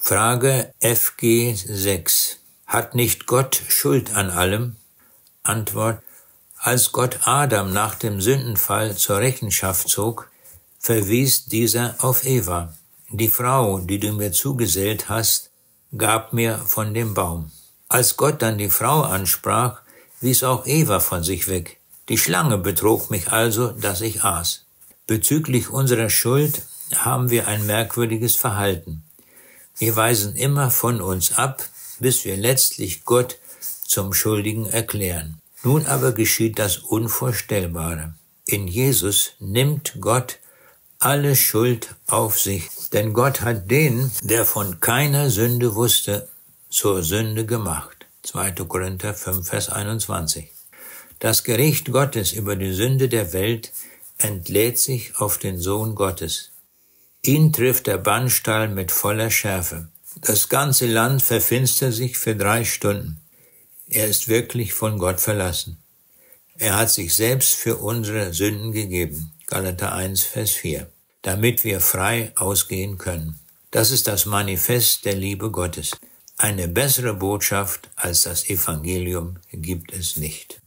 Frage FG 6. Hat nicht Gott Schuld an allem? Antwort: Als Gott Adam nach dem Sündenfall zur Rechenschaft zog, verwies dieser auf Eva. Die Frau, die du mir zugesellt hast, gab mir von dem Baum. Als Gott dann die Frau ansprach, wies auch Eva von sich weg. Die Schlange betrog mich also, dass ich aß. Bezüglich unserer Schuld haben wir ein merkwürdiges Verhalten. Wir weisen immer von uns ab, bis wir letztlich Gott zum Schuldigen erklären. Nun aber geschieht das Unvorstellbare. In Jesus nimmt Gott alle Schuld auf sich, denn Gott hat den, der von keiner Sünde wusste, zur Sünde gemacht. 2. Korinther 5, Vers 21. Das Gericht Gottes über die Sünde der Welt entlädt sich auf den Sohn Gottes. Ihn trifft der Bannstrahl mit voller Schärfe. Das ganze Land verfinstert sich für 3 Stunden. Er ist wirklich von Gott verlassen. Er hat sich selbst für unsere Sünden gegeben. Galater 1, Vers 4. Damit wir frei ausgehen können. Das ist das Manifest der Liebe Gottes. Eine bessere Botschaft als das Evangelium gibt es nicht.